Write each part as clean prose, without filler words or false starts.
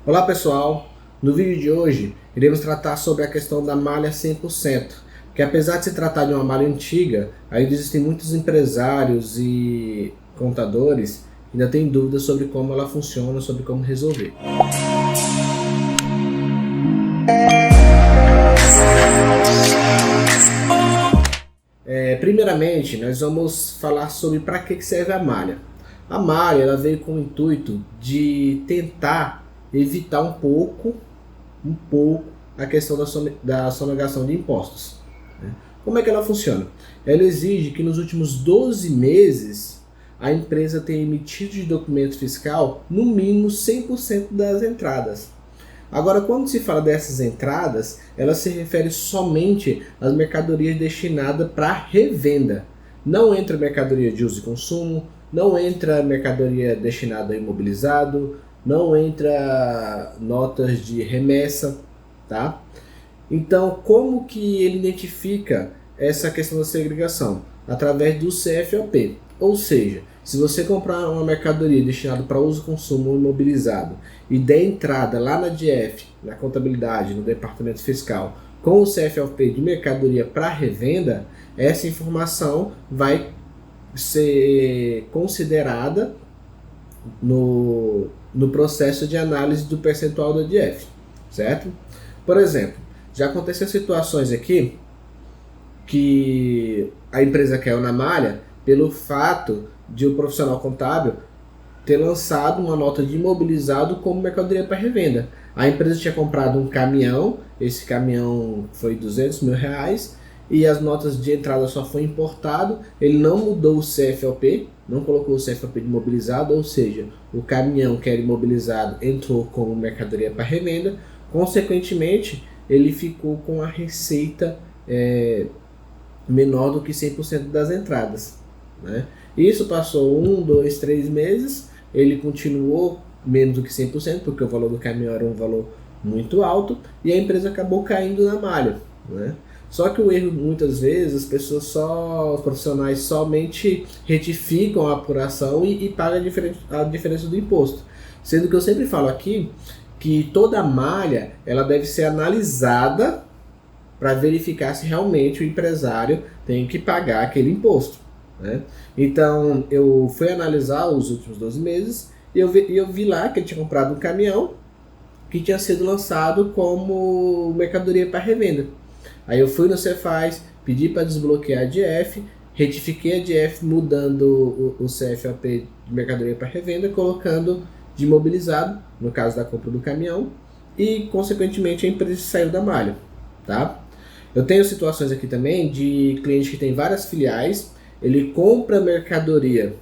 Olá pessoal, no vídeo de hoje iremos tratar sobre a questão da malha 100%, que apesar de se tratar de uma malha antiga, ainda existem muitos empresários e contadores que ainda têm dúvidas sobre como ela funciona, sobre como resolver. Primeiramente, nós vamos falar sobre para que serve a malha. A malha ela veio com o intuito de tentar evitar um pouco a questão da sonegação de impostos. Como é que ela funciona? Ela exige que nos últimos 12 meses a empresa tenha emitido de documento fiscal no mínimo 100% das entradas. Agora, quando se fala dessas entradas, ela se refere somente às mercadorias destinadas para revenda. Não entra mercadoria de uso e consumo, não entra mercadoria destinada a imobilizado, não entra notas de remessa, tá? Então, como que ele identifica essa questão da segregação? Através do CFOP. Ou seja, se você comprar uma mercadoria destinada para uso e consumo imobilizado e der entrada lá na DF, na contabilidade, no departamento fiscal, com o CFOP de mercadoria para revenda, essa informação vai ser considerada no processo de análise do percentual da DF, certo? Por exemplo, já aconteceu situações aqui que a empresa caiu na malha pelo fato de o profissional contábil ter lançado uma nota de imobilizado como mercadoria para revenda. A empresa tinha comprado um caminhão, esse caminhão foi R$200 mil, e as notas de entrada só foi importado, ele não mudou o CFOP, não colocou o CFOP de imobilizado, ou seja, o caminhão que era imobilizado entrou como mercadoria para revenda, consequentemente ele ficou com a receita menor do que 100% das entradas, né? Isso passou 1, 2, 3 meses, ele continuou menos do que 100%, porque o valor do caminhão era um valor muito alto, e a empresa acabou caindo na malha, né? Só que o erro, muitas vezes, os profissionais somente retificam a apuração e pagam a diferença do imposto. Sendo que eu sempre falo aqui que toda malha ela deve ser analisada para verificar se realmente o empresário tem que pagar aquele imposto, né? Então, eu fui analisar os últimos 12 meses e eu vi lá que ele tinha comprado um caminhão que tinha sido lançado como mercadoria para revenda. Aí eu fui no Cefaz, pedi para desbloquear a DF, retifiquei a DF mudando o CFOP de mercadoria para revenda, colocando de imobilizado, no caso da compra do caminhão, e consequentemente a empresa saiu da malha, tá? Eu tenho situações aqui também de cliente que tem várias filiais, ele compra mercadoria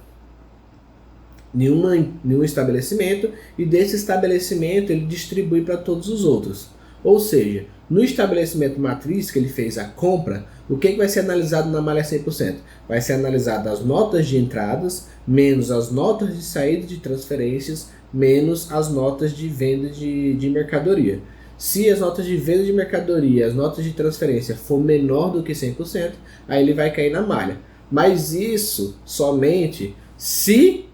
em um estabelecimento e desse estabelecimento ele distribui para todos os outros. Ou seja, no estabelecimento matriz que ele fez a compra, o que vai ser analisado na malha 100%? Vai ser analisado as notas de entradas, menos as notas de saída de transferências, menos as notas de venda de mercadoria. Se as notas de venda de mercadoria, as notas de transferência for menor do que 100%, aí ele vai cair na malha. Mas isso somente se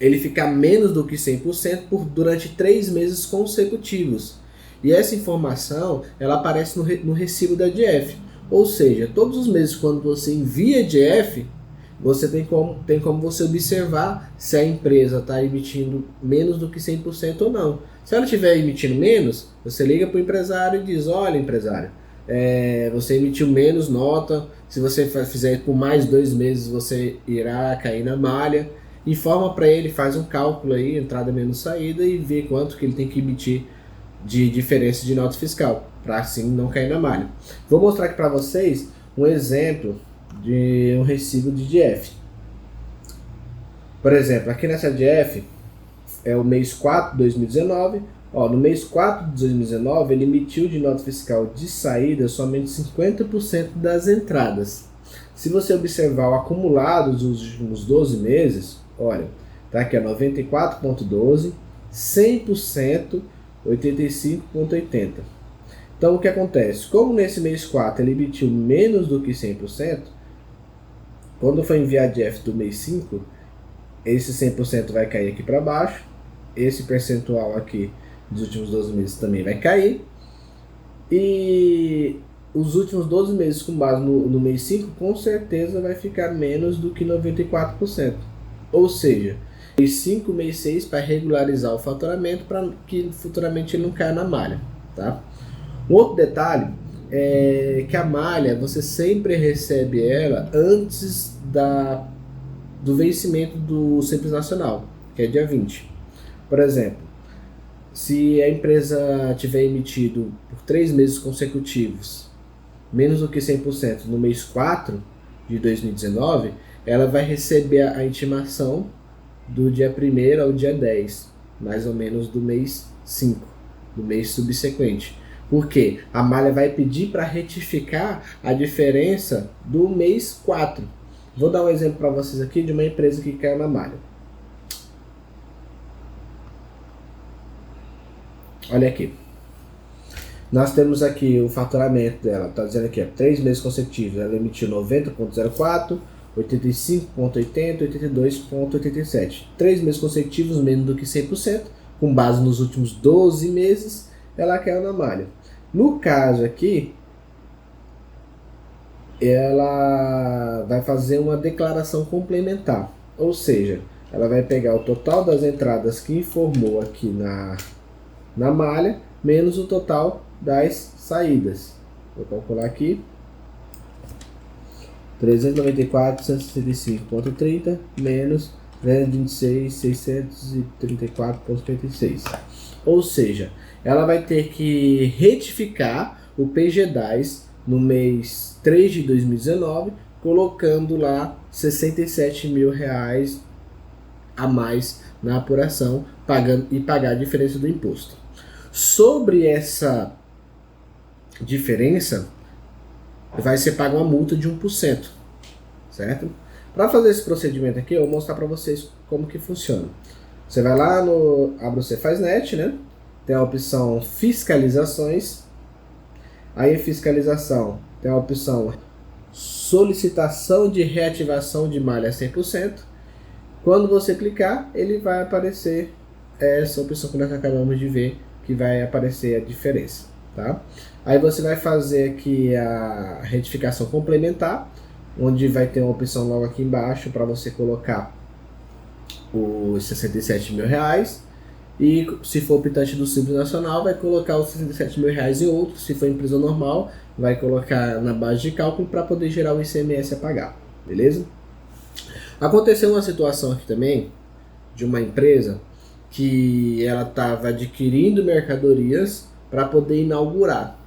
ele ficar menos do que 100% durante 3 meses consecutivos. E essa informação ela aparece no recibo da DF. Ou seja, todos os meses quando você envia DF, você tem como você observar se a empresa está emitindo menos do que 100% ou não. Se ela estiver emitindo menos, você liga para o empresário e diz: olha, empresário, você emitiu menos nota, se você fizer por mais 2 meses você irá cair na malha. Informa para ele, faz um cálculo aí, entrada menos saída, e vê quanto que ele tem que emitir de diferença de nota fiscal, para assim não cair na malha. Vou mostrar aqui para vocês um exemplo de um recibo de DF. Por exemplo, aqui nessa DF é o mês 4 de 2019. No mês 4 de 2019 ele emitiu de nota fiscal de saída somente 50% das entradas. Se você observar o acumulado dos últimos 12 meses, olha, tá aqui 94,12, 100%, 85,80. Então o que acontece? Como nesse mês 4 ele emitiu menos do que 100%, quando for enviar DF do mês 5, esse 100% vai cair aqui para baixo esse percentual aqui dos últimos 12 meses também vai cair. E os últimos 12 meses com base no mês 5, com certeza vai ficar menos do que 94%. Ou seja, mês 5, mês 6 para regularizar o faturamento para que futuramente ele não caia na malha. Tá? Um outro detalhe é que a malha você sempre recebe ela antes do vencimento do Simples Nacional, que é dia 20. Por exemplo, se a empresa tiver emitido por 3 meses consecutivos menos do que 100% no mês 4 de 2019, ela vai receber a intimação do dia 1º ao dia 10, mais ou menos do mês 5, do mês subsequente. Por quê? A malha vai pedir para retificar a diferença do mês 4. Vou dar um exemplo para vocês aqui de uma empresa que caiu na malha. Olha aqui. Nós temos aqui o faturamento dela, está dizendo aqui, 3 meses consecutivos, ela emitiu 90,04, 85,80, 82,87. 3 meses consecutivos, menos do que 100%, com base nos últimos 12 meses, ela caiu na malha. No caso aqui, ela vai fazer uma declaração complementar, ou seja, ela vai pegar o total das entradas que informou aqui na malha, menos o total das saídas. Vou calcular aqui. 394.165,30 menos 326.634,36. Ou seja, ela vai ter que retificar o PG10 no mês 3 de 2019, colocando lá R$67 mil a mais na apuração, pagar a diferença do imposto. Sobre essa diferença, vai ser paga uma multa de 1%, certo? Para fazer esse procedimento aqui, eu vou mostrar para vocês como que funciona. Você vai lá abre o Cefaznet, né? Tem a opção fiscalizações. Aí em fiscalização tem a opção solicitação de reativação de malha 100%. Quando você clicar, ele vai aparecer essa opção que nós acabamos de ver, que vai aparecer a diferença, tá? Aí você vai fazer aqui a retificação complementar, onde vai ter uma opção logo aqui embaixo para você colocar os R$67 mil. E se for optante do Simples Nacional, vai colocar os R$67 mil em outro. Se for empresa normal, vai colocar na base de cálculo para poder gerar o ICMS a pagar, beleza? Aconteceu uma situação aqui também de uma empresa que ela estava adquirindo mercadorias para poder inaugurar,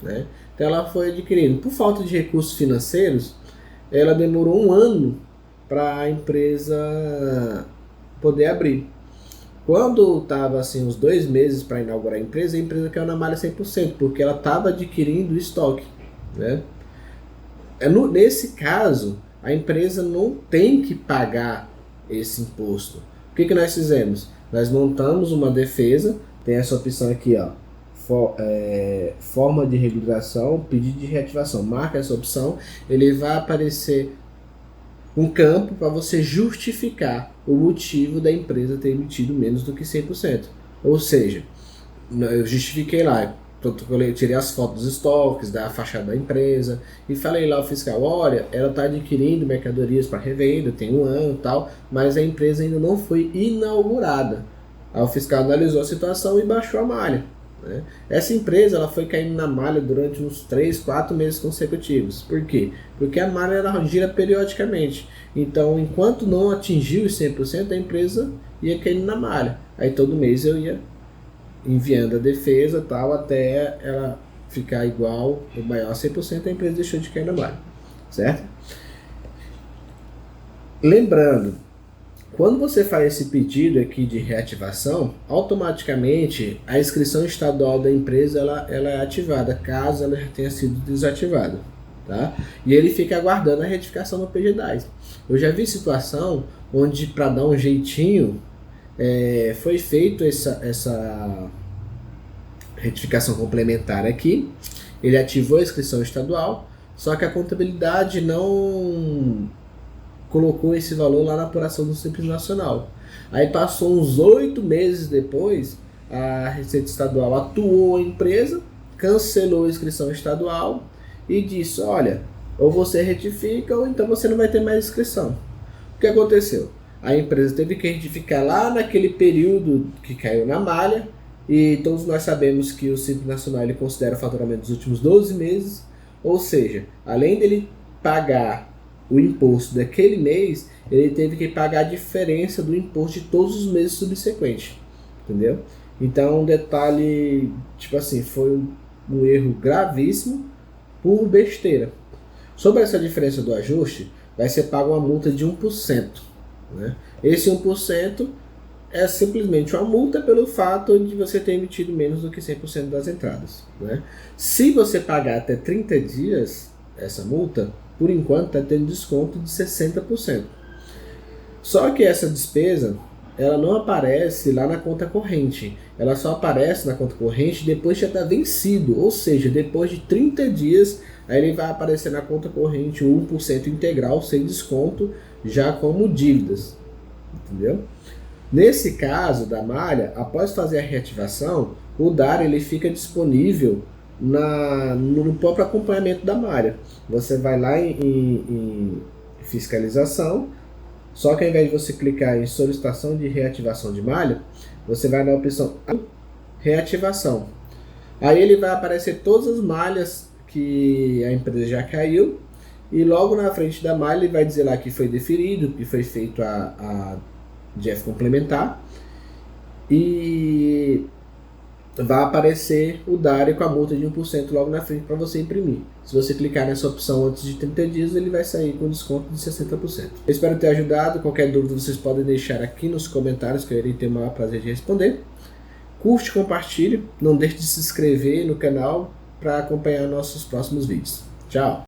né? Então ela foi adquirindo. Por falta de recursos financeiros, ela demorou 1 ano para a empresa poder abrir. Quando estava assim, uns 2 meses para inaugurar a empresa caiu na malha 100%, porque ela estava adquirindo estoque, né? Nesse caso, a empresa não tem que pagar esse imposto. O que nós fizemos? Nós montamos uma defesa, tem essa opção aqui, ó, forma de regularização, pedido de reativação. Marca essa opção, ele vai aparecer um campo para você justificar o motivo da empresa ter emitido menos do que 100%. Ou seja, eu justifiquei lá, eu tirei as fotos dos estoques, da fachada da empresa e falei lá ao fiscal, olha, ela está adquirindo mercadorias para revenda, tem 1 ano e tal, mas a empresa ainda não foi inaugurada. Aí o fiscal analisou a situação e baixou a malha, né? Essa empresa ela foi caindo na malha durante uns 3, 4 meses consecutivos. Por quê? Porque a malha ela gira periodicamente. Então, enquanto não atingiu os 100%, a empresa ia caindo na malha. Aí todo mês eu ia enviando a defesa tal, até ela ficar igual ou maior a 100%, a empresa deixou de cair na malha, certo? Lembrando, quando você faz esse pedido aqui de reativação, automaticamente a inscrição estadual da empresa ela é ativada, caso ela já tenha sido desativada, tá? E ele fica aguardando a retificação no PG10. Eu já vi situação onde, para dar um jeitinho, foi feito essa retificação complementar aqui, ele ativou a inscrição estadual, só que a contabilidade não colocou esse valor lá na apuração do Simples Nacional. Aí passou uns 8 meses depois, a Receita Estadual atuou a empresa, cancelou a inscrição estadual e disse, olha, ou você retifica ou então você não vai ter mais inscrição. O que aconteceu? A empresa teve que retificar lá naquele período que caiu na malha, e todos nós sabemos que o Simples Nacional ele considera o faturamento dos últimos 12 meses, ou seja, além dele pagar o imposto daquele mês, ele teve que pagar a diferença do imposto de todos os meses subsequentes, entendeu? Então, um detalhe, tipo assim, foi um erro gravíssimo por besteira. Sobre essa diferença do ajuste, vai ser paga uma multa de 1%. Né? Esse 1% é simplesmente uma multa pelo fato de você ter emitido menos do que 100% das entradas. Né? Se você pagar até 30 dias essa multa, por enquanto está tendo desconto de 60%. Só que essa despesa ela não aparece lá na conta corrente. Ela só aparece na conta corrente depois de já estar vencido, ou seja, depois de 30 dias, aí ele vai aparecer na conta corrente o 1% integral sem desconto, já como dívidas. Entendeu? Nesse caso da malha, após fazer a reativação, o DAR ele fica disponível no próprio acompanhamento da malha. Você vai lá em fiscalização, só que ao invés de você clicar em solicitação de reativação de malha, você vai na opção reativação. Aí ele vai aparecer todas as malhas que a empresa já caiu, e logo na frente da malha ele vai dizer lá que foi deferido, que foi feito a DF complementar, e vai aparecer o DARE com a multa de 1% logo na frente para você imprimir. Se você clicar nessa opção antes de 30 dias, ele vai sair com desconto de 60%. Eu espero ter ajudado. Qualquer dúvida vocês podem deixar aqui nos comentários, que eu irei ter o maior prazer de responder. Curte, compartilhe, não deixe de se inscrever no canal para acompanhar nossos próximos vídeos. Tchau!